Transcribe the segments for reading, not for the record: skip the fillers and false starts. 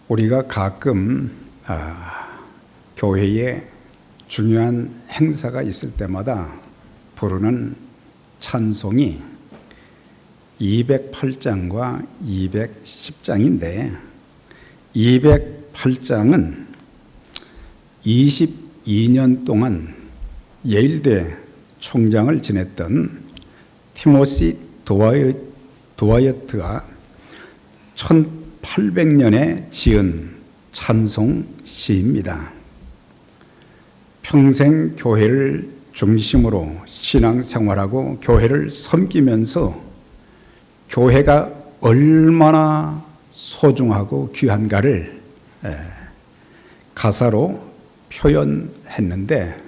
우리가 가끔 교회에 중요한 행사가 있을 때마다 부르는 찬송이 208장과 210장인데 208장은 22년 동안 예일대 총장을 지냈던 티모시 드와이어트가 1800년에 지은 찬송 시입니다. 평생 교회를 중심으로 신앙생활하고 교회를 섬기면서 교회가 얼마나 소중하고 귀한가를 가사로 표현했는데,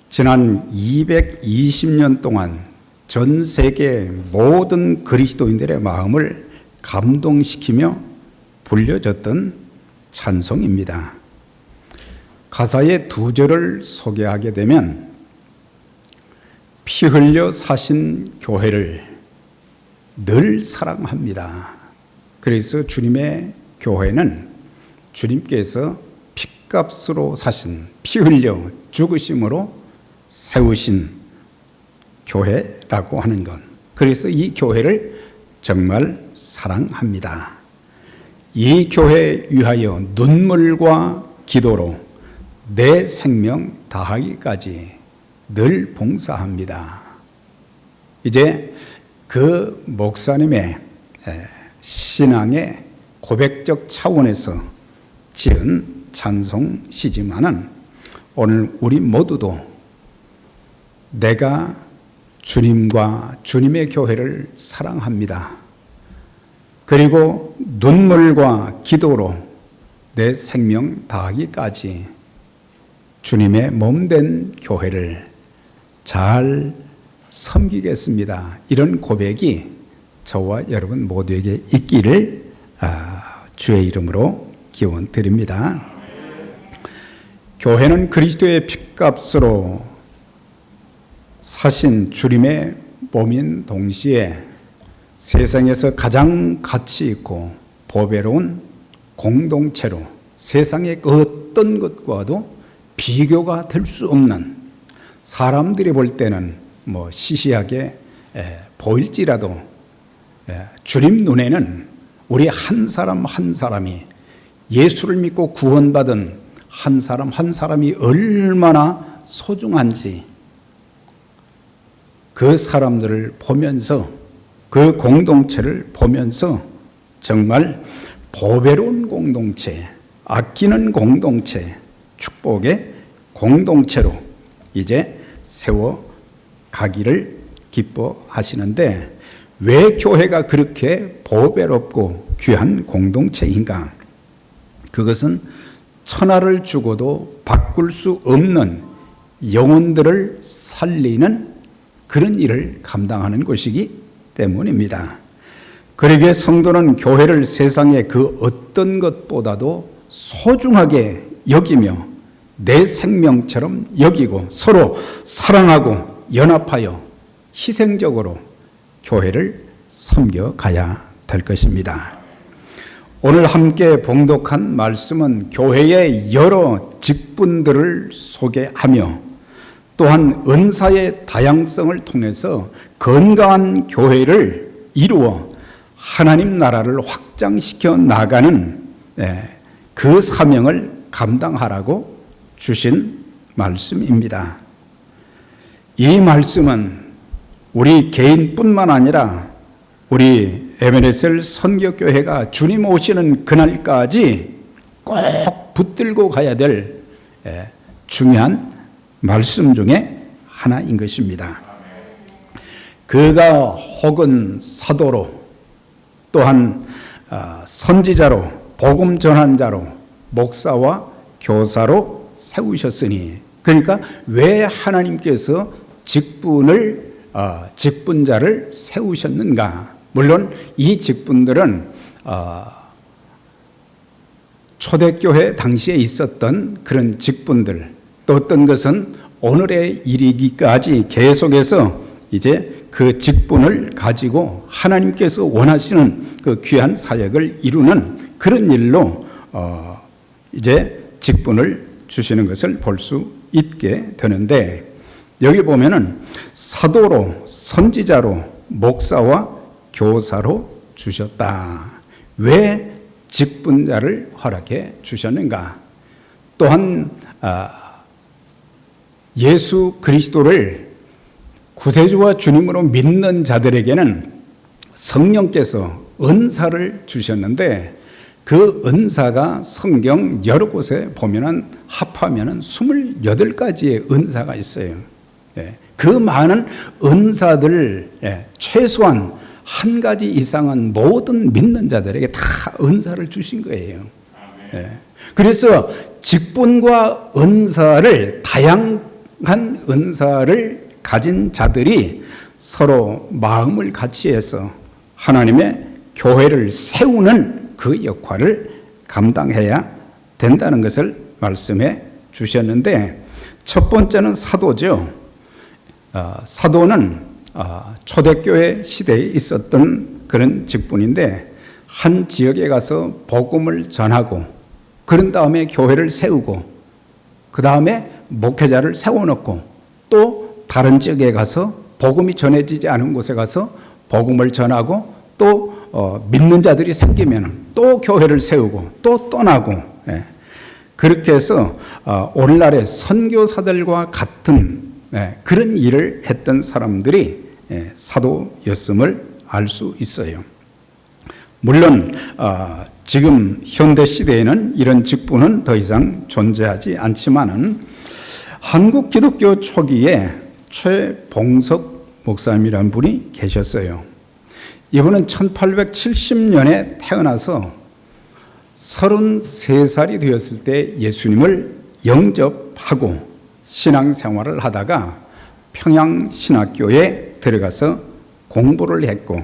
지난 220년 동안 전 세계 모든 그리스도인들의 마음을 감동시키며 불려졌던 찬송입니다. 가사의 두 절을 소개하게 되면, 피 흘려 사신 교회를 늘 사랑합니다. 그래서 주님의 교회는 주님께서 핏값으로 사신, 피 흘려 죽으심으로 세우신 교회라고 하는 것. 그래서 이 교회를 정말 사랑합니다. 이 교회에 위하여 눈물과 기도로 내 생명 다하기까지 늘 봉사합니다. 이제 그 목사님의 신앙의 고백적 차원에서 지은 찬송시지만은, 오늘 우리 모두도 내가 주님과 주님의 교회를 사랑합니다. 그리고 눈물과 기도로 내 생명 다하기까지 주님의 몸된 교회를 잘 섬기겠습니다. 이런 고백이 저와 여러분 모두에게 있기를 주의 이름으로 기원 드립니다. 교회는 그리스도의 핏값으로 사신 주님의 몸인 동시에 세상에서 가장 가치 있고 보배로운 공동체로, 세상의 어떤 것과도 비교가 될 수 없는, 사람들이 볼 때는 시시하게 보일지라도 주님 눈에는 우리 한 사람 한 사람이, 예수를 믿고 구원받은 한 사람 한 사람이 얼마나 소중한지, 그 사람들을 보면서, 그 공동체를 보면서 정말 보배로운 공동체, 아끼는 공동체, 축복의 공동체로 이제 세워가기를 기뻐하시는데, 왜 교회가 그렇게 보배롭고 귀한 공동체인가? 그것은 천하를 주고도 바꿀 수 없는 영혼들을 살리는 그런 일을 감당하는 것이기 때문입니다. 그러기에 성도는 교회를 세상의 그 어떤 것보다도 소중하게 여기며 내 생명처럼 여기고 서로 사랑하고 연합하여 희생적으로 교회를 섬겨가야 될 것입니다. 오늘 함께 봉독한 말씀은 교회의 여러 직분들을 소개하며 또한 은사의 다양성을 통해서 건강한 교회를 이루어 하나님 나라를 확장시켜 나가는 그 사명을 감당하라고 주신 말씀입니다. 이 말씀은 우리 개인뿐만 아니라 우리 에베네셀 선교교회가 주님 오시는 그날까지 꼭 붙들고 가야 될 중요한 말씀 중에 하나인 것입니다. 그가 혹은 사도로, 또한 선지자로, 복음 전환자로, 목사와 교사로 세우셨으니, 그러니까 왜 하나님께서 직분자를 세우셨는가? 물론 이 직분들은 초대교회 당시에 있었던 그런 직분들, 또 어떤 것은 오늘에 이르기까지 계속해서 이제 그 직분을 가지고 하나님께서 원하시는 그 귀한 사역을 이루는 그런 일로 이제 직분을 주시는 것을 볼 수 있게 되는데, 여기 보면은 사도로, 선지자로, 목사와 교사로 주셨다. 왜 직분자를 허락해 주셨는가? 또한 예수 그리스도를 구세주와 주님으로 믿는 자들에게는 성령께서 은사를 주셨는데, 그 은사가 성경 여러 곳에 보면은 합하면은 28가지의 은사가 있어요. 그 많은 은사들, 최소한 한 가지 이상은 모든 믿는 자들에게 다 은사를 주신 거예요. 그래서 직분과 은사를, 다양한 은사를 가진 자들이 서로 마음을 같이해서 하나님의 교회를 세우는 그 역할을 감당해야 된다는 것을 말씀해 주셨는데, 첫 번째는 사도죠. 사도는 초대교회 시대에 있었던 그런 직분인데, 한 지역에 가서 복음을 전하고, 그런 다음에 교회를 세우고, 그 다음에 목회자를 세워놓고, 또 다른 지역에 가서 복음이 전해지지 않은 곳에 가서 복음을 전하고, 또 믿는 자들이 생기면 또 교회를 세우고 또 떠나고, 그렇게 해서 오늘날의 선교사들과 같은 그런 일을 했던 사람들이 사도였음을 알 수 있어요. 물론 지금 현대 시대에는 이런 직분은 더 이상 존재하지 않지만은, 한국 기독교 초기에 최봉석 목사님이라는 분이 계셨어요. 이분은 1870년에 태어나서 33살이 되었을 때 예수님을 영접하고 신앙생활을 하다가 평양신학교에 들어가서 공부를 했고,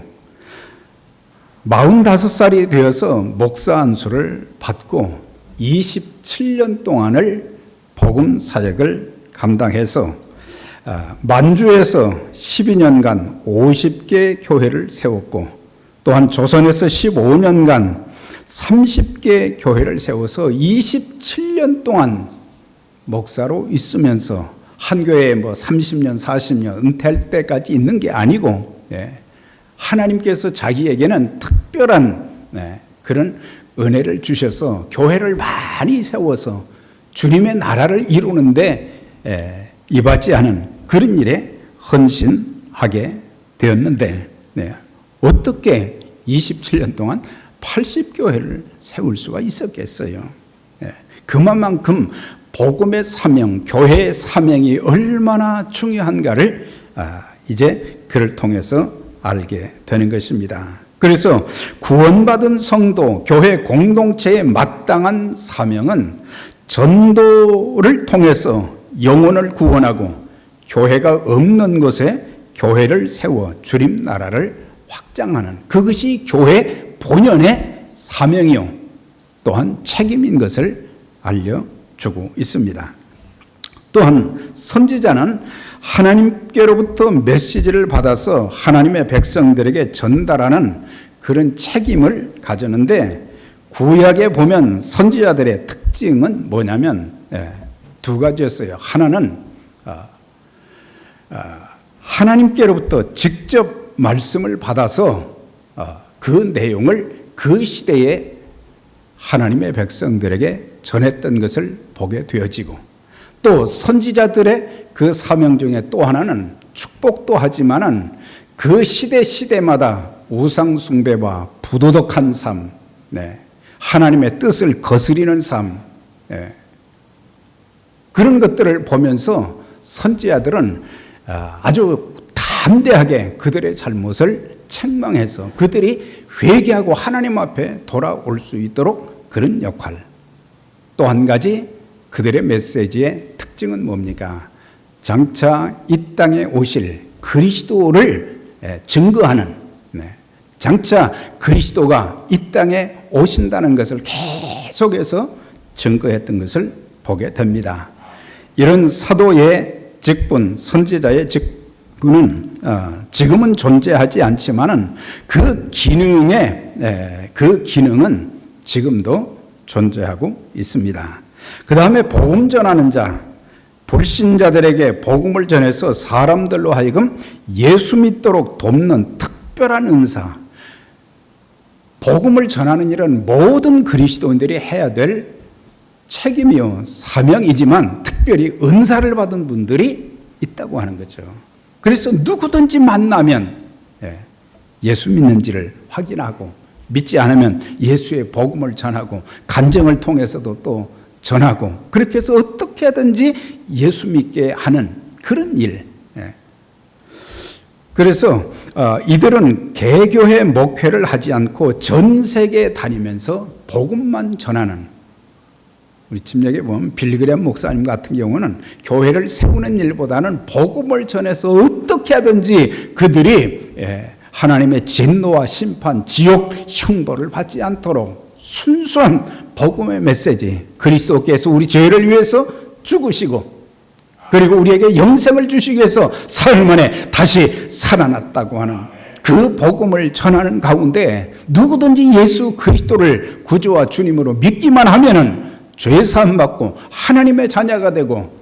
45살이 되어서 목사 안수를 받고 27년 동안을 복음 사역을 감당해서 만주에서 12년간 50개 교회를 세웠고, 또한 조선에서 15년간 30개 교회를 세워서 27년 동안 목사로 있으면서, 한 교회에 30년, 40년 은퇴할 때까지 있는 게 아니고, 하나님께서 자기에게는 특별한 그런 은혜를 주셔서 교회를 많이 세워서 주님의 나라를 이루는데 이바지 않은 그런 일에 헌신하게 되었는데, 어떻게 27년 동안 80교회를 세울 수가 있었겠어요? 그만큼 복음의 사명, 교회의 사명이 얼마나 중요한가를 이제 그를 통해서 알게 되는 것입니다. 그래서 구원받은 성도, 교회 공동체의 마땅한 사명은 전도를 통해서 영혼을 구원하고, 교회가 없는 곳에 교회를 세워 주님 나라를 확장하는, 그것이 교회 본연의 사명이요 또한 책임인 것을 알려주고 있습니다. 또한 선지자는 하나님께로부터 메시지를 받아서 하나님의 백성들에게 전달하는 그런 책임을 가졌는데, 구약에 보면 선지자들의 특징은 뭐냐면 두 가지였어요. 하나는 하나님께로부터 직접 말씀을 받아서 그 내용을 그 시대에 하나님의 백성들에게 전했던 것을 보게 되어지고, 또 선지자들의 그 사명 중에 또 하나는 축복도 하지만은 그 시대마다 우상 숭배와 부도덕한 삶, 하나님의 뜻을 거스리는 삶, 그런 것들을 보면서 선지자들은 아주 담대하게 그들의 잘못을 책망해서 그들이 회개하고 하나님 앞에 돌아올 수 있도록 그런 역할. 또 한 가지 그들의 메시지의 특징은 뭡니까? 장차 이 땅에 오실 그리스도를 증거하는, 장차 그리스도가 이 땅에 오신다는 것을 계속해서 증거했던 것을 보게 됩니다. 이런 사도의 직분, 선지자의 직분은 지금은 존재하지 않지만은 그 기능은 지금도 존재하고 있습니다. 그 다음에 복음 전하는 자, 불신자들에게 복음을 전해서 사람들로 하여금 예수 믿도록 돕는 특별한 은사, 복음을 전하는 일은 모든 그리스도인들이 해야 될 책임이요 사명이지만 특별히 은사를 받은 분들이 있다고 하는 거죠. 그래서 누구든지 만나면 예수 믿는지를 확인하고 믿지 않으면 예수의 복음을 전하고 간증을 통해서도 또 전하고 그렇게 해서 어떻게 하든지 예수 믿게 하는 그런 일. 그래서 이들은 개교회 목회를 하지 않고 전 세계에 다니면서 복음만 전하는, 우리 침략에 보면 빌리그램 목사님 같은 경우는 교회를 세우는 일보다는 복음을 전해서 어떻게 하든지 그들이 하나님의 진노와 심판, 지옥, 형벌을 받지 않도록 순수한 복음의 메시지, 그리스도께서 우리 죄를 위해서 죽으시고 그리고 우리에게 영생을 주시기 위해서 사흘 만에 다시 살아났다고 하는 그 복음을 전하는 가운데 누구든지 예수 그리스도를 구주와 주님으로 믿기만 하면은 죄 사함 받고 하나님의 자녀가 되고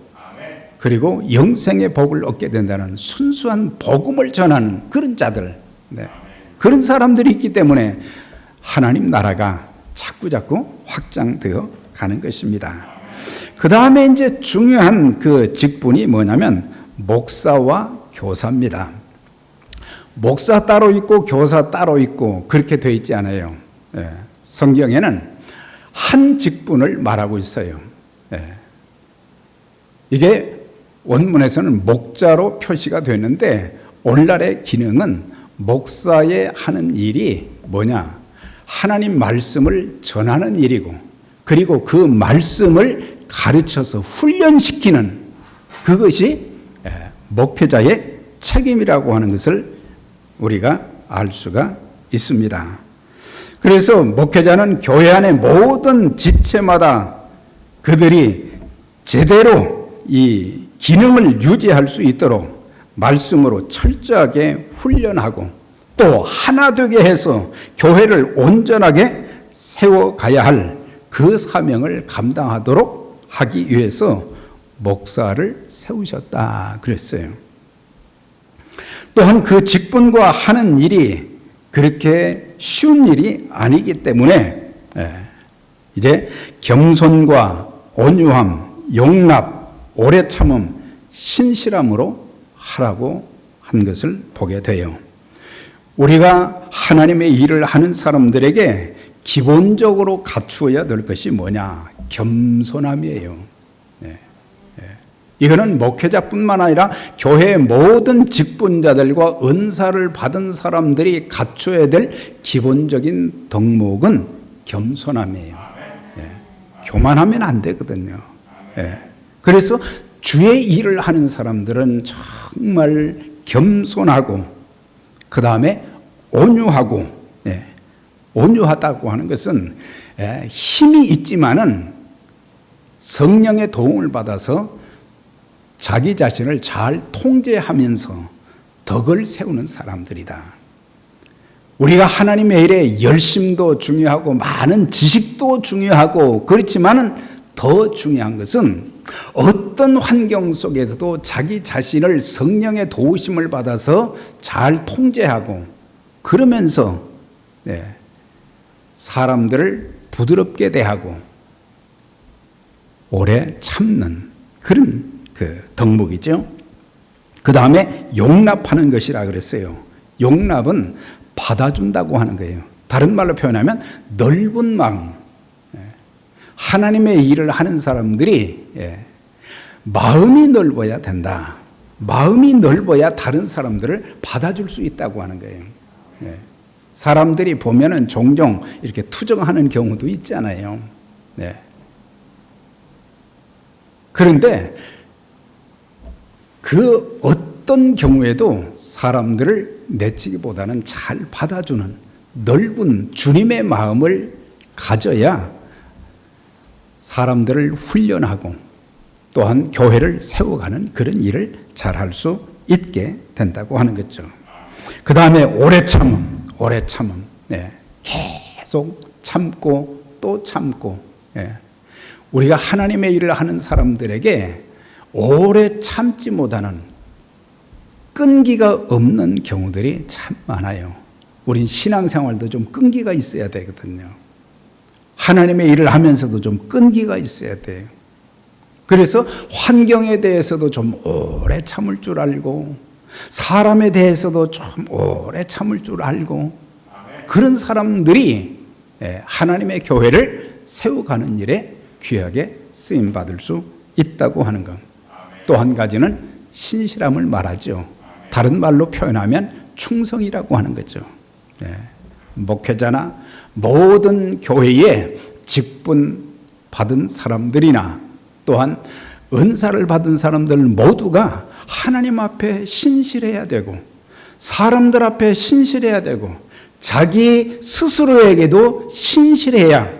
그리고 영생의 복을 얻게 된다는 순수한 복음을 전하는 그런 자들, 그런 사람들이 있기 때문에 하나님 나라가 자꾸 확장되어 가는 것입니다. 그 다음에 이제 중요한 그 직분이 뭐냐면 목사와 교사입니다. 목사 따로 있고 교사 따로 있고 그렇게 되어 있지 않아요. 성경에는 한 직분을 말하고 있어요. 이게 원문에서는 목자로 표시가 되는데 오늘날의 기능은 목사의 하는 일이 뭐냐? 하나님 말씀을 전하는 일이고 그리고 그 말씀을 가르쳐서 훈련시키는 그것이 목회자의 책임이라고 하는 것을 우리가 알 수가 있습니다. 그래서 목회자는 교회 안의 모든 지체마다 그들이 제대로 이 기능을 유지할 수 있도록 말씀으로 철저하게 훈련하고 또 하나 되게 해서 교회를 온전하게 세워가야 할 그 사명을 감당하도록 하기 위해서 목사를 세우셨다 그랬어요. 또한 그 직분과 하는 일이 그렇게 쉬운 일이 아니기 때문에 이제 겸손과 온유함, 용납, 오래 참음, 신실함으로 하라고 한 것을 보게 돼요. 우리가 하나님의 일을 하는 사람들에게 기본적으로 갖추어야 될 것이 뭐냐? 겸손함이에요. 이거는 목회자뿐만 아니라 교회의 모든 직분자들과 은사를 받은 사람들이 갖춰야 될 기본적인 덕목은 겸손함이에요. 교만하면 안 되거든요. 그래서 주의 일을 하는 사람들은 정말 겸손하고 그 다음에 온유하고, 온유하다고 하는 것은 힘이 있지만은 성령의 도움을 받아서 자기 자신을 잘 통제하면서 덕을 세우는 사람들이다. 우리가 하나님의 일에 열심도 중요하고 많은 지식도 중요하고 그렇지만은 더 중요한 것은 어떤 환경 속에서도 자기 자신을 성령의 도우심을 받아서 잘 통제하고 그러면서 사람들을 부드럽게 대하고 오래 참는 그런 그 덕목이죠. 그 다음에 용납하는 것이라 그랬어요. 용납은 받아준다고 하는 거예요. 다른 말로 표현하면 넓은 마음. 하나님의 일을 하는 사람들이 마음이 넓어야 된다. 마음이 넓어야 다른 사람들을 받아줄 수 있다고 하는 거예요. 사람들이 보면은 종종 이렇게 투정하는 경우도 있잖아요. 그런데 그 어떤 경우에도 사람들을 내치기보다는 잘 받아주는 넓은 주님의 마음을 가져야 사람들을 훈련하고 또한 교회를 세워가는 그런 일을 잘할 수 있게 된다고 하는 거죠. 그 다음에 오래 참음. 계속 참고 또 참고 예. 우리가 하나님의 일을 하는 사람들에게 오래 참지 못하는 끈기가 없는 경우들이 참 많아요. 우린 신앙생활도 좀 끈기가 있어야 되거든요. 하나님의 일을 하면서도 좀 끈기가 있어야 돼요. 그래서 환경에 대해서도 좀 오래 참을 줄 알고, 사람에 대해서도 좀 오래 참을 줄 알고, 그런 사람들이 하나님의 교회를 세워가는 일에 귀하게 쓰임받을 수 있다고 하는 것. 또 한 가지는 신실함을 말하죠. 다른 말로 표현하면 충성이라고 하는 거죠. 목회자나 모든 교회에 직분 받은 사람들이나 또한 은사를 받은 사람들 모두가 하나님 앞에 신실해야 되고, 사람들 앞에 신실해야 되고, 자기 스스로에게도 신실해야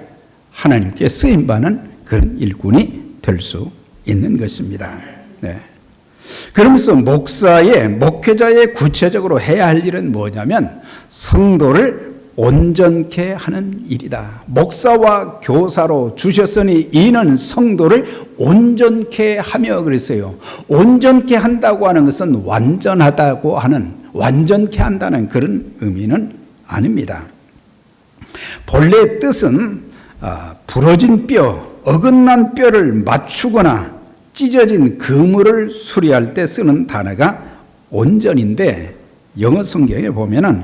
하나님께 쓰임받는 그런 일꾼이 될 수 있는 것입니다. 그러면서 목회자의 구체적으로 해야 할 일은 뭐냐면 성도를 온전케 하는 일이다. 목사와 교사로 주셨으니 이는 성도를 온전케 하며 그랬어요. 온전케 한다고 하는 것은 완전하다고 하는, 완전케 한다는 그런 의미는 아닙니다. 본래 뜻은 부러진 뼈, 어긋난 뼈를 맞추거나 찢어진 그물을 수리할 때 쓰는 단어가 온전인데, 영어 성경에 보면은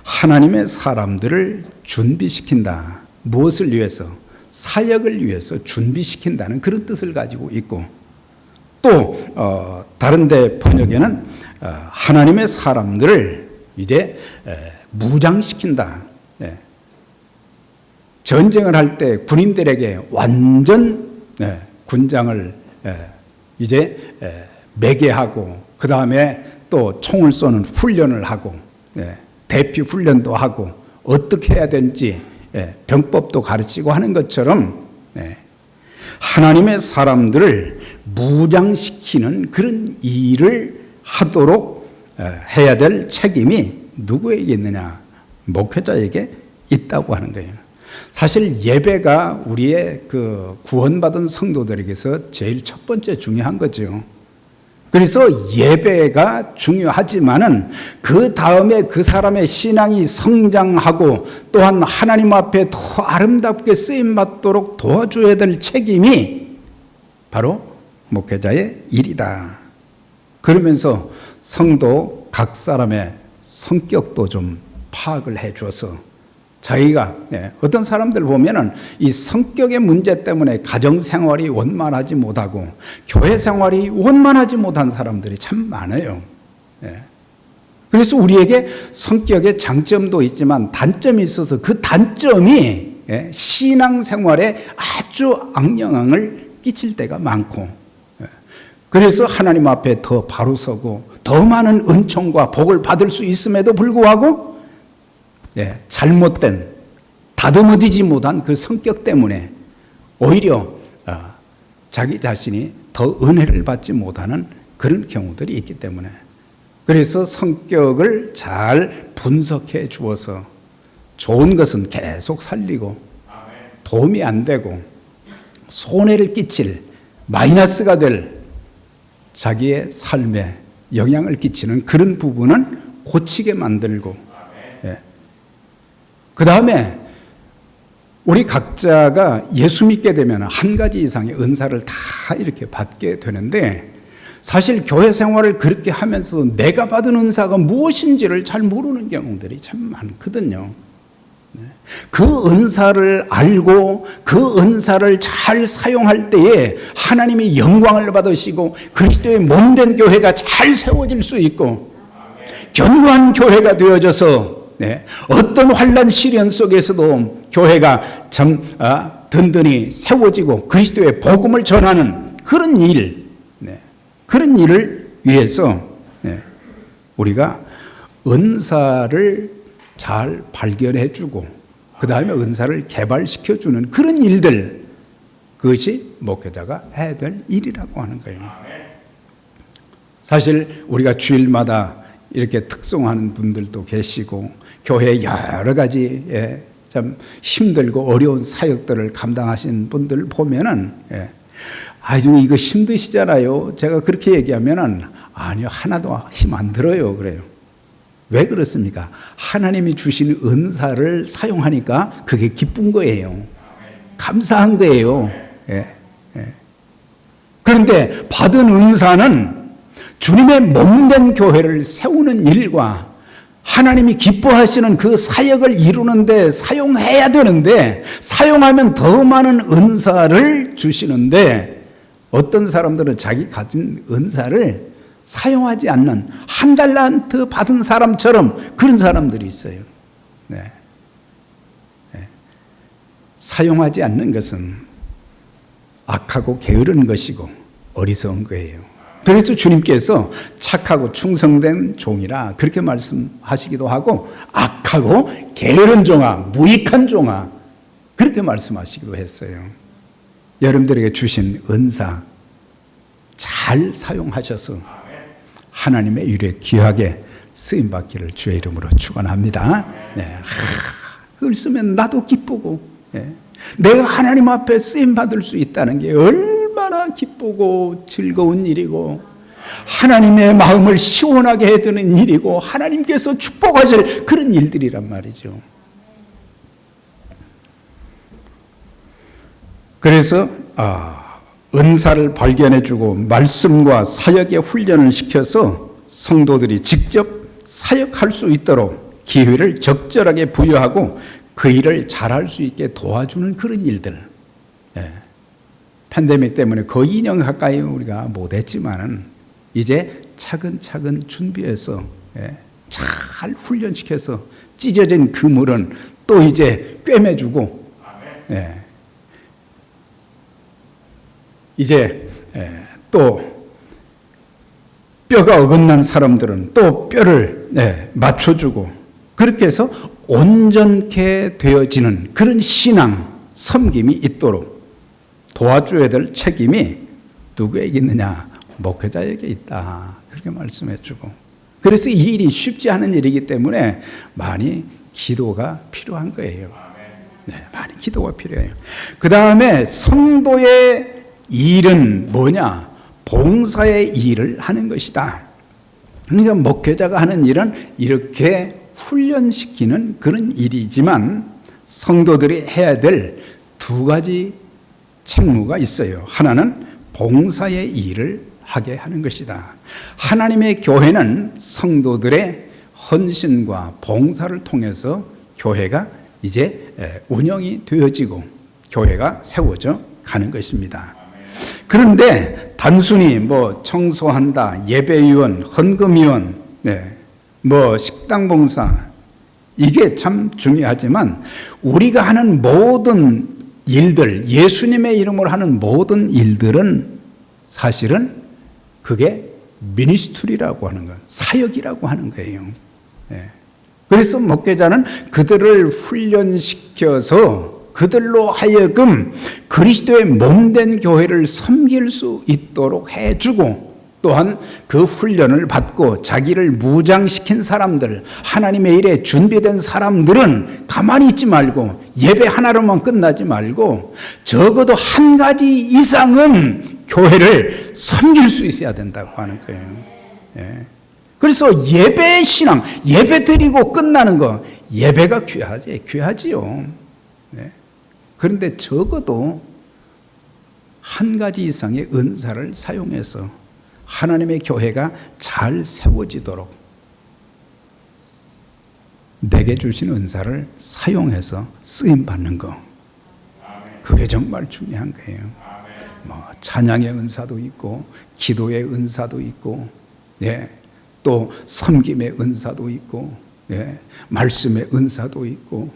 하나님의 사람들을 준비시킨다. 무엇을 위해서? 사역을 위해서 준비시킨다는 그런 뜻을 가지고 있고, 또 다른 데 번역에는 하나님의 사람들을 이제 무장시킨다. 전쟁을 할 때 군인들에게 완전 군장을 이제 매개하고, 그 다음에 또 총을 쏘는 훈련을 하고, 대피 훈련도 하고, 어떻게 해야 되는지 병법도 가르치고 하는 것처럼 하나님의 사람들을 무장시키는 그런 일을 하도록 해야 될 책임이 누구에게 있느냐? 목회자에게 있다고 하는 거예요. 사실 예배가 우리의 그 구원받은 성도들에게서 제일 첫 번째 중요한 거죠. 그래서 예배가 중요하지만은 그 다음에 그 사람의 신앙이 성장하고 또한 하나님 앞에 더 아름답게 쓰임받도록 도와줘야 될 책임이 바로 목회자의 일이다. 그러면서 성도 각 사람의 성격도 좀 파악을 해 줘서, 자기가 어떤 사람들 보면은 이 성격의 문제 때문에 가정 생활이 원만하지 못하고 교회 생활이 원만하지 못한 사람들이 참 많아요. 그래서 우리에게 성격의 장점도 있지만 단점이 있어서 그 단점이 신앙 생활에 아주 악영향을 끼칠 때가 많고, 그래서 하나님 앞에 더 바로 서고 더 많은 은총과 복을 받을 수 있음에도 불구하고 잘못된, 다듬어지지 못한 그 성격 때문에 오히려 자기 자신이 더 은혜를 받지 못하는 그런 경우들이 있기 때문에, 그래서 성격을 잘 분석해 주어서 좋은 것은 계속 살리고 도움이 안 되고 손해를 끼칠, 마이너스가 될 자기의 삶에 영향을 끼치는 그런 부분은 고치게 만들고, 그 다음에 우리 각자가 예수 믿게 되면 한 가지 이상의 은사를 다 이렇게 받게 되는데, 사실 교회 생활을 그렇게 하면서 내가 받은 은사가 무엇인지를 잘 모르는 경우들이 참 많거든요. 그 은사를 알고 그 은사를 잘 사용할 때에 하나님이 영광을 받으시고 그리스도의 몸된 교회가 잘 세워질 수 있고, 견고한 교회가 되어져서 어떤 환난 시련 속에서도 교회가 참 든든히 세워지고 그리스도의 복음을 전하는 그런 일, 그런 일을 위해서 우리가 은사를 잘 발견해주고 그 다음에 은사를 개발시켜주는 그런 일들, 그것이 목회자가 해야 될 일이라고 하는 거예요. 사실 우리가 주일마다 이렇게 특송하는 분들도 계시고 교회에 여러 가지 참 힘들고 어려운 사역들을 감당하신 분들 보면은, 아주 이거 힘드시잖아요. 제가 그렇게 얘기하면은, 아니요, 하나도 힘 안 들어요. 그래요. 왜 그렇습니까? 하나님이 주신 은사를 사용하니까 그게 기쁜 거예요. 감사한 거예요. 그런데 받은 은사는 주님의 몸된 교회를 세우는 일과 하나님이 기뻐하시는 그 사역을 이루는데 사용해야 되는데, 사용하면 더 많은 은사를 주시는데, 어떤 사람들은 자기 가진 은사를 사용하지 않는, 한 달란트 받은 사람처럼 그런 사람들이 있어요. 사용하지 않는 것은 악하고 게으른 것이고 어리석은 거예요. 그래서 주님께서 착하고 충성된 종이라 그렇게 말씀하시기도 하고, 악하고 게으른 종아, 무익한 종아, 그렇게 말씀하시기도 했어요. 여러분들에게 주신 은사 잘 사용하셔서 하나님의 일에 귀하게 쓰임받기를 주의 이름으로 축원합니다. 그걸 쓰면 나도 기쁘고, 내가 하나님 앞에 쓰임받을 수 있다는 게 얼마나 기쁘고 즐거운 일이고, 하나님의 마음을 시원하게 해드는 일이고, 하나님께서 축복하실 그런 일들이란 말이죠. 그래서 은사를 발견해주고 말씀과 사역의 훈련을 시켜서 성도들이 직접 사역할 수 있도록 기회를 적절하게 부여하고 그 일을 잘할 수 있게 도와주는 그런 일들. 팬데믹 때문에 거의 2년 가까이 우리가 못했지만은 이제 차근차근 준비해서 잘 훈련시켜서 찢어진 그물은 또 이제 꿰매주고, 이제 또 뼈가 어긋난 사람들은 또 뼈를 맞춰주고, 그렇게 해서 온전케 되어지는 그런 신앙, 섬김이 있도록 도와줘야 될 책임이 누구에게 있느냐? 목회자에게 있다. 그렇게 말씀해 주고, 그래서 이 일이 쉽지 않은 일이기 때문에 많이 기도가 필요한 거예요. 많이 기도가 필요해요. 그 다음에 성도의 일은 뭐냐? 봉사의 일을 하는 것이다. 그러니까 목회자가 하는 일은 이렇게 훈련시키는 그런 일이지만, 성도들이 해야 될 두 가지 책무가 있어요. 하나는 봉사의 일을 하게 하는 것이다. 하나님의 교회는 성도들의 헌신과 봉사를 통해서 교회가 이제 운영이 되어지고 교회가 세워져 가는 것입니다. 그런데 단순히 뭐 청소한다, 예배위원, 헌금위원, 뭐 식당봉사, 이게 참 중요하지만 우리가 하는 모든 일들, 예수님의 이름으로 하는 모든 일들은 사실은 그게 미니스트리라고 하는 거예요. 사역이라고 하는 거예요. 그래서 목회자는 그들을 훈련시켜서 그들로 하여금 그리스도의 몸된 교회를 섬길 수 있도록 해주고, 또한 그 훈련을 받고 자기를 무장시킨 사람들, 하나님의 일에 준비된 사람들은 가만히 있지 말고 예배 하나로만 끝나지 말고 적어도 한 가지 이상은 교회를 섬길 수 있어야 된다고 하는 거예요. 그래서 예배 신앙, 예배 드리고 끝나는 거, 예배가 귀하지요. 그런데 적어도 한 가지 이상의 은사를 사용해서 하나님의 교회가 잘 세워지도록 내게 주신 은사를 사용해서 쓰임받는 거, 그게 정말 중요한 거예요. 뭐 찬양의 은사도 있고, 기도의 은사도 있고, 또 섬김의 은사도 있고, 말씀의 은사도 있고,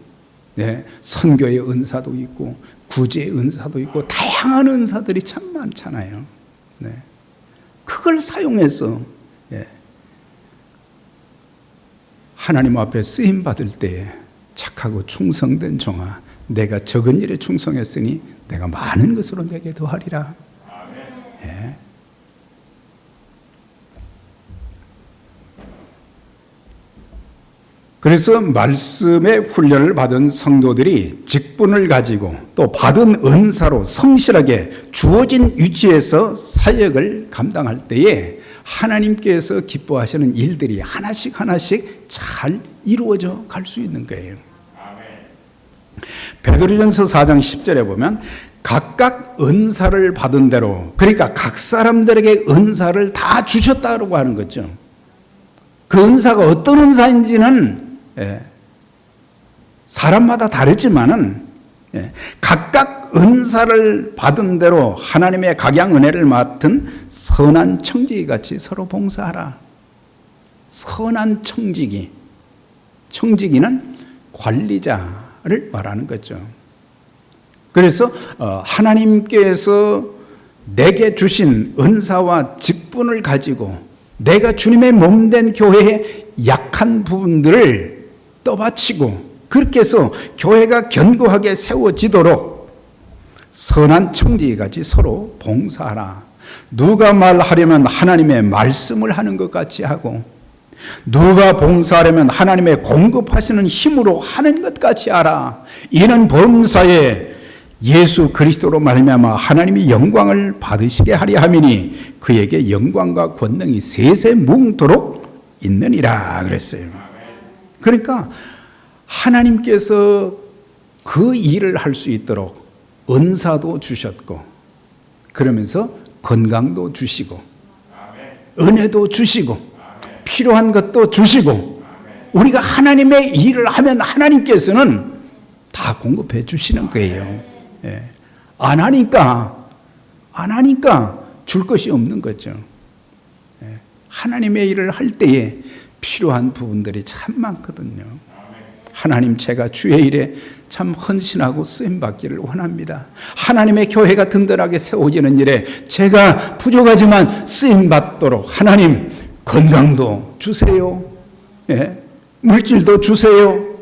선교의 은사도 있고, 구제의 은사도 있고, 다양한 은사들이 참 많잖아요. 그걸 사용해서 하나님 앞에 쓰임 받을 때에 착하고 충성된 종아, 내가 적은 일에 충성했으니 내가 많은 것으로 내게 더하리라. 그래서 말씀의 훈련을 받은 성도들이 직분을 가지고 또 받은 은사로 성실하게 주어진 위치에서 사역을 감당할 때에 하나님께서 기뻐하시는 일들이 하나씩 하나씩 잘 이루어져 갈 수 있는 거예요. 베드로전서 4장 10절에 보면 각각 은사를 받은 대로, 그러니까 각 사람들에게 은사를 다 주셨다고 하는 거죠. 그 은사가 어떤 은사인지는 사람마다 다르지만은 각각 은사를 받은 대로 하나님의 각양 은혜를 맡은 선한 청지기 같이 서로 봉사하라. 선한 청지기, 청지기는 관리자를 말하는 거죠. 그래서 하나님께서 내게 주신 은사와 직분을 가지고 내가 주님의 몸된 교회의 약한 부분들을 떠받치고 그렇게 해서 교회가 견고하게 세워지도록 선한 청지기같이 서로 봉사하라. 누가 말하려면 하나님의 말씀을 하는 것 같이 하고, 누가 봉사하려면 하나님의 공급하시는 힘으로 하는 것 같이 하라. 이는 범사에 예수 그리스도로 말미암아 하나님이 영광을 받으시게 하려 함이니 그에게 영광과 권능이 세세 무궁토록 있느니라 그랬어요. 그러니까 하나님께서 그 일을 할 수 있도록 은사도 주셨고, 그러면서 건강도 주시고 은혜도 주시고 필요한 것도 주시고, 우리가 하나님의 일을 하면 하나님께서는 다 공급해 주시는 거예요. 안 하니까 줄 것이 없는 거죠. 하나님의 일을 할 때에 필요한 부분들이 참 많거든요. 하나님, 제가 주의 일에 참 헌신하고 쓰임받기를 원합니다. 하나님의 교회가 든든하게 세워지는 일에 제가 부족하지만 쓰임받도록 하나님 건강도 주세요. 물질도 주세요.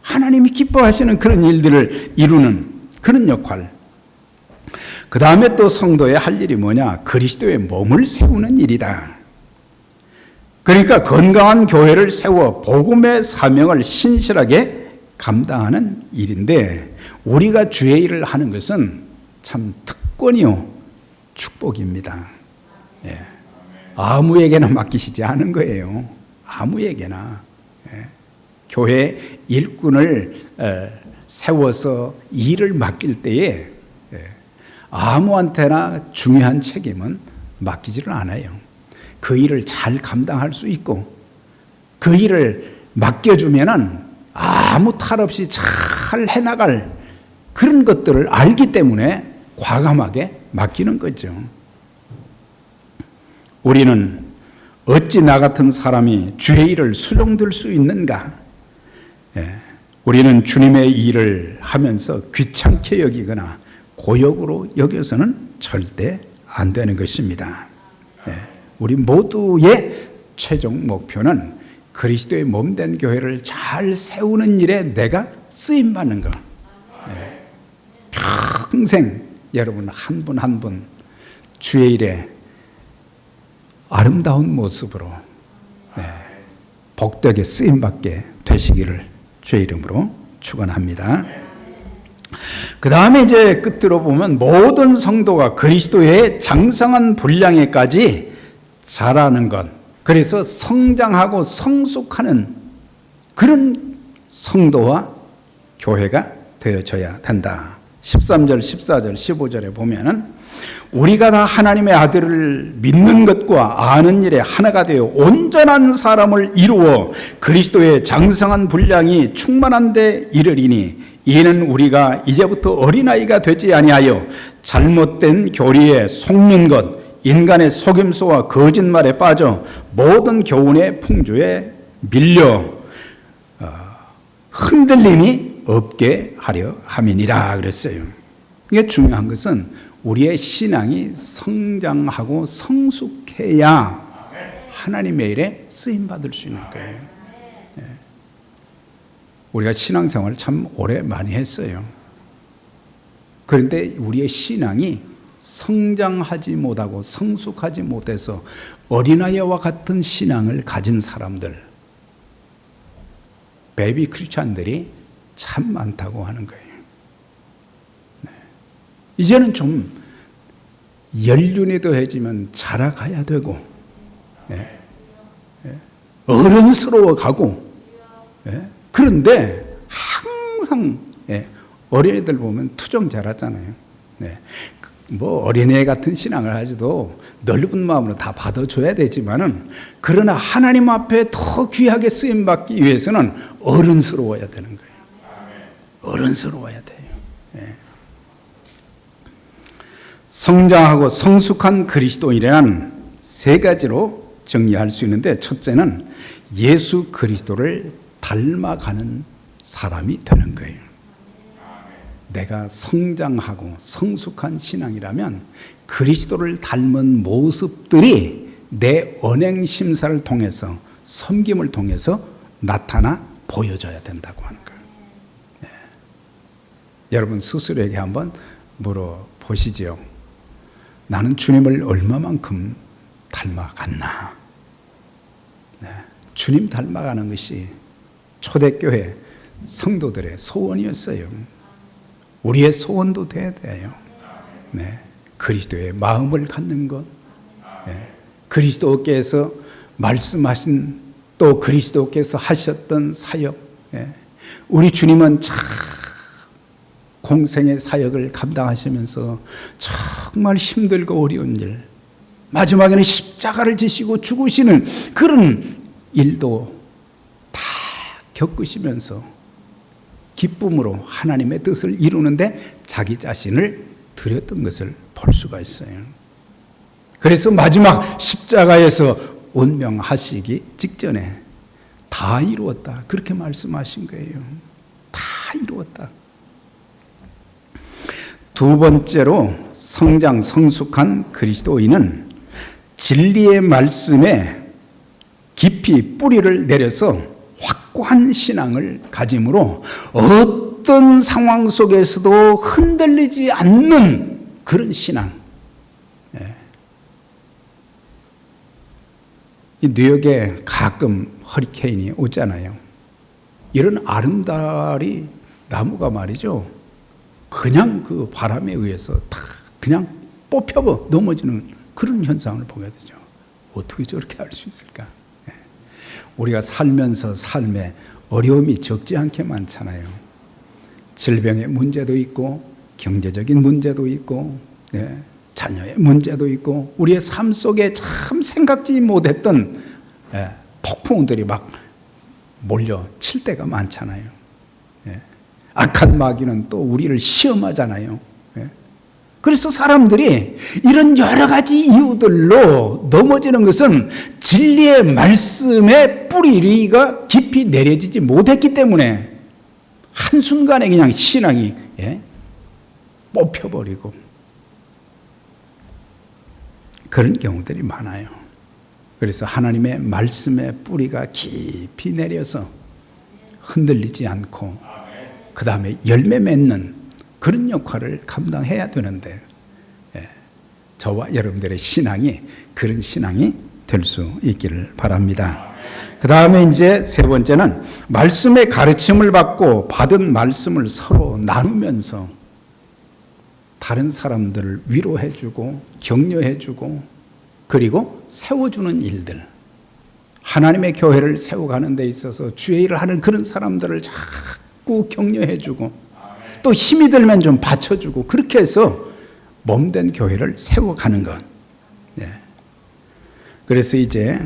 하나님이 기뻐하시는 그런 일들을 이루는 그런 역할. 그 다음에 또 성도의 할 일이 뭐냐? 그리스도의 몸을 세우는 일이다. 그러니까 건강한 교회를 세워 복음의 사명을 신실하게 감당하는 일인데, 우리가 주의 일을 하는 것은 참 특권이요 축복입니다. 아무에게나 맡기시지 않은 거예요. 아무에게나. 교회 일꾼을 세워서 일을 맡길 때에 아무한테나 중요한 책임은 맡기지를 않아요. 그 일을 잘 감당할 수 있고, 그 일을 맡겨주면은 아무 탈 없이 잘 해나갈 그런 것들을 알기 때문에 과감하게 맡기는 거죠. 우리는 어찌 나 같은 사람이 주의 일을 수종들 수 있는가? 우리는 주님의 일을 하면서 귀찮게 여기거나 고역으로 여겨서는 절대 안 되는 것입니다. 우리 모두의 최종 목표는 그리스도의 몸된 교회를 잘 세우는 일에 내가 쓰임받는 것. 평생 여러분 한 분 한 분 주의 일에 아름다운 모습으로 복되게 쓰임받게 되시기를 주의 이름으로 축원합니다. 그 다음에 이제 끝으로 보면 모든 성도가 그리스도의 장성한 분량에까지 자라는 것, 그래서 성장하고 성숙하는 그런 성도와 교회가 되어져야 된다. 13절, 14절, 15절에 보면은 우리가 다 하나님의 아들을 믿는 것과 아는 일에 하나가 되어 온전한 사람을 이루어 그리스도의 장성한 분량이 충만한 데 이르리니, 이는 우리가 이제부터 어린아이가 되지 아니하여 잘못된 교리에 속는 것, 인간의 속임수와 거짓말에 빠져 모든 교훈의 풍조에 밀려 흔들림이 없게 하려 함이니라 그랬어요. 이게 중요한 것은 우리의 신앙이 성장하고 성숙해야 하나님의 일에 쓰임받을 수 있는 거예요. 우리가 신앙생활을 참 오래 많이 했어요. 그런데 우리의 신앙이 성장하지 못하고 성숙하지 못해서 어린아이와 같은 신앙을 가진 사람들, 베이비 크리스찬들이 참 많다고 하는 거예요. 네. 이제는 좀 연륜이 더해지면 자라가야 되고, 네. 네. 어른스러워 가고, 네. 그런데 항상 네. 어린애들 보면 투정 잘하잖아요. 네. 뭐 어린애 같은 신앙을 하지도 넓은 마음으로 다 받아줘야 되지만은, 그러나 하나님 앞에 더 귀하게 쓰임 받기 위해서는 어른스러워야 되는 거예요. 어른스러워야 돼요. 예. 성장하고 성숙한 그리스도인이란 세 가지로 정리할 수 있는데, 첫째는 예수 그리스도를 닮아가는 사람이 되는 거예요. 내가 성장하고 성숙한 신앙이라면 그리스도를 닮은 모습들이 내 언행 심사를 통해서, 섬김을 통해서 나타나 보여져야 된다고 하는 거예요. 네. 여러분 스스로에게 한번 물어보시지요. 나는 주님을 얼마만큼 닮아갔나? 네. 주님 닮아가는 것이 초대교회 성도들의 소원이었어요. 우리의 소원도 돼야 돼요. 네. 그리스도의 마음을 갖는 것, 네. 그리스도께서 말씀하신, 또 그리스도께서 하셨던 사역, 네. 우리 주님은 참 공생의 사역을 감당하시면서 정말 힘들고 어려운 일, 마지막에는 십자가를 지시고 죽으시는 그런 일도 다 겪으시면서 기쁨으로 하나님의 뜻을 이루는데 자기 자신을 드렸던 것을 볼 수가 있어요. 그래서 마지막 십자가에서 운명하시기 직전에 다 이루었다, 그렇게 말씀하신 거예요. 다 이루었다. 두 번째로 성장 성숙한 그리스도인은 진리의 말씀에 깊이 뿌리를 내려서 확고한 신앙을 가짐으로 어떤 상황 속에서도 흔들리지 않는 그런 신앙. 예. 이 뉴욕에 가끔 허리케인이 오잖아요. 이런 아름다리 나무가 말이죠, 그냥 그 바람에 의해서 다 그냥 뽑혀 넘어지는 그런 현상을 보게 되죠. 어떻게 저렇게 할 수 있을까? 예. 우리가 살면서 삶에 어려움이 적지 않게 많잖아요. 질병의 문제도 있고, 경제적인 문제도 있고, 예, 자녀의 문제도 있고, 우리의 삶 속에 참 생각지 못했던 예, 폭풍들이 막 몰려칠 때가 많잖아요. 예. 악한 마귀는 또 우리를 시험하잖아요. 예. 그래서 사람들이 이런 여러 가지 이유들로 넘어지는 것은 진리의 말씀의 뿌리가 깊이 내려지지 못했기 때문에 한순간에 그냥 신앙이 예? 뽑혀버리고 그런 경우들이 많아요. 그래서 하나님의 말씀의 뿌리가 깊이 내려서 흔들리지 않고 그 다음에 열매 맺는 그런 역할을 감당해야 되는데, 예, 저와 여러분들의 신앙이 그런 신앙이 될 수 있기를 바랍니다. 그 다음에 이제 세 번째는 말씀의 가르침을 받고 받은 말씀을 서로 나누면서 다른 사람들을 위로해주고 격려해주고 그리고 세워주는 일들, 하나님의 교회를 세워가는 데 있어서 주의 일을 하는 그런 사람들을 자꾸 격려해주고 또 힘이 들면 좀 받쳐주고, 그렇게 해서 몸된 교회를 세워가는 것. 예. 그래서 이제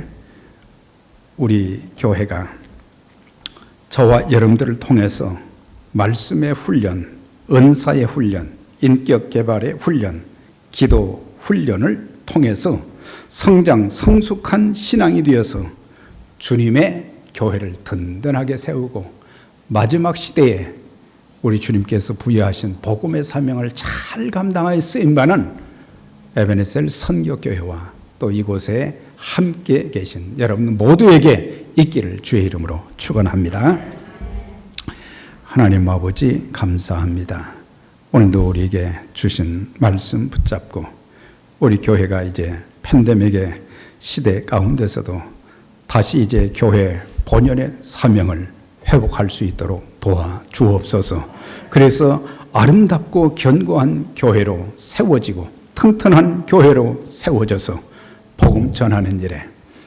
우리 교회가 저와 여러분들을 통해서 말씀의 훈련, 은사의 훈련, 인격 개발의 훈련, 기도 훈련을 통해서 성장, 성숙한 신앙이 되어서 주님의 교회를 든든하게 세우고 마지막 시대에 우리 주님께서 부여하신 복음의 사명을 잘 감당하여 쓰임받는 에베네셀 선교교회와 또 이곳에 함께 계신 여러분 모두에게 있기를 주의 이름으로 축원합니다. 하나님 아버지 감사합니다. 오늘도 우리에게 주신 말씀 붙잡고 우리 교회가 이제 팬데믹의 시대 가운데서도 다시 이제 교회 본연의 사명을 회복할 수 있도록 도와 주옵소서. 그래서 아름답고 견고한 교회로 세워지고 튼튼한 교회로 세워져서 복음 전하는 일에,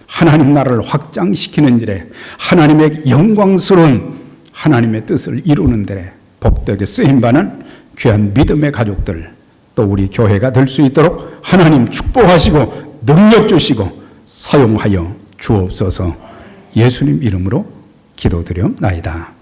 하나님 나라를 확장시키는 일에, 하나님의 영광스러운 하나님의 뜻을 이루는 데에 복되게 쓰임받는 귀한 믿음의 가족들, 또 우리 교회가 될 수 있도록 하나님 축복하시고 능력 주시고 사용하여 주옵소서. 예수님 이름으로 기도드려옵나이다.